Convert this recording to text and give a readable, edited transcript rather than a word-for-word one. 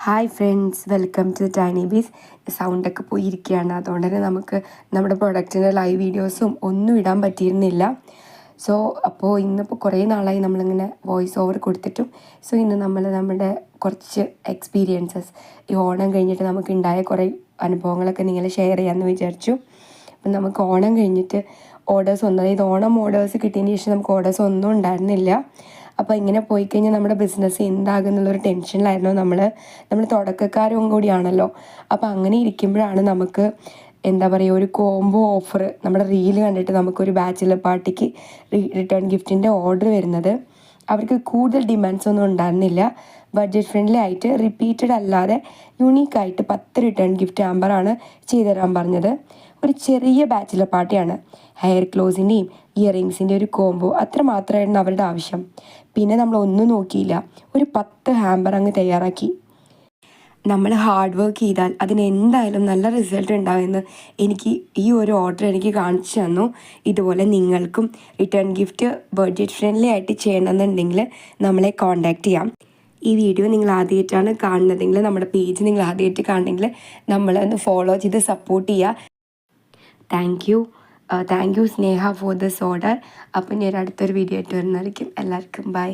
Hi friends, welcome to tiny bees. സൗണ്ടൊക്കെ പോയിരിക്കുകയാണ്, അതുകൊണ്ട് തന്നെ നമുക്ക് നമ്മുടെ പ്രൊഡക്റ്റിൻ്റെ ലൈവ് വീഡിയോസും ഒന്നും ഇടാൻ പറ്റിയിരുന്നില്ല. അപ്പോൾ ഇന്നിപ്പോൾ കുറേ നാളായി നമ്മളിങ്ങനെ വോയിസ് ഓവർ കൊടുത്തിട്ടും. ഇന്ന് നമ്മുടെ കുറച്ച് എക്സ്പീരിയൻസസ് ഈ ഓണം കഴിഞ്ഞിട്ട് നമുക്ക് ഉണ്ടായ കുറേ അനുഭവങ്ങളൊക്കെ നിങ്ങൾ ഷെയർ ചെയ്യാമെന്ന് വിചാരിച്ചു. അപ്പം നമുക്ക് ഓണം കഴിഞ്ഞിട്ട് ഓർഡേഴ്സ് ഒന്നും, അതായത് ഓണം ഓർഡേഴ്സ് കിട്ടിയതിന് ശേഷം നമുക്ക് ഓർഡേഴ്സ് ഒന്നും ഉണ്ടായിരുന്നില്ല. അപ്പോൾ ഇങ്ങനെ പോയി കഴിഞ്ഞാൽ നമ്മുടെ ബിസിനസ് എന്താകുന്നുള്ളൊരു ടെൻഷനിലായിരുന്നു നമ്മൾ തുടക്കക്കാരും കൂടിയാണല്ലോ. അപ്പോൾ അങ്ങനെ ഇരിക്കുമ്പോഴാണ് നമുക്ക് എന്താ പറയുക, ഒരു കോംബോ ഓഫർ നമ്മുടെ റീല് കണ്ടിട്ട് നമുക്കൊരു ബാച്ചിലർ പാർട്ടിക്ക് റിട്ടേൺ ഗിഫ്റ്റിൻ്റെ ഓർഡർ വരുന്നത്. അവർക്ക് കൂടുതൽ ഡിമാൻഡ്സ് ഒന്നും ഉണ്ടായിരുന്നില്ല. ബഡ്ജറ്റ് ഫ്രണ്ട്ലി ആയിട്ട് റിപ്പീറ്റഡ് അല്ലാതെ യുണീക്കായിട്ട് 10 റിട്ടേൺ ഗിഫ്റ്റ് ആമ്പറാണ് ചെയ്തു തരാൻ പറഞ്ഞത്. ഒരു ചെറിയ ബാച്ചിലർ പാർട്ടിയാണ്. ഹെയർ ക്ലോസിൻ്റെയും ഇയറിങ്സിൻ്റെ ഒരു കോംബോ അത്ര മാത്രമായിരുന്നു അവരുടെ ആവശ്യം. പിന്നെ നമ്മളൊന്നും നോക്കിയില്ല, ഒരു 10 ഹാമ്പർ അങ്ങ് തയ്യാറാക്കി. നമ്മൾ ഹാർഡ് വർക്ക് ചെയ്താൽ അതിന് എന്തായാലും നല്ല റിസൾട്ട് ഉണ്ടാവുമെന്ന് എനിക്ക് ഈ ഒരു ഓർഡർ എനിക്ക് കാണിച്ചു തന്നു. ഇതുപോലെ നിങ്ങൾക്കും റിട്ടേൺ ഗിഫ്റ്റ് ബഡ്ജറ്റ് ഫ്രണ്ട്ലി ആയിട്ട് ചെയ്യണമെന്നുണ്ടെങ്കിൽ നമ്മളെ കോൺടാക്റ്റ് ചെയ്യാം. ഈ വീഡിയോ നിങ്ങൾ ആദ്യമായിട്ടാണ് കാണുന്നതെങ്കിൽ, നമ്മുടെ പേജ് നിങ്ങൾ ആദ്യമായിട്ട് കാണണമെങ്കിൽ നമ്മളൊന്ന് ഫോളോ ചെയ്ത് സപ്പോർട്ട് ചെയ്യുക. Thank you Sneha for this order. അപ്പം ഞാൻ അടുത്തൊരു വീഡിയോ ആയിട്ട് വരുന്നതായിരിക്കും. എല്ലാവർക്കും ബൈ.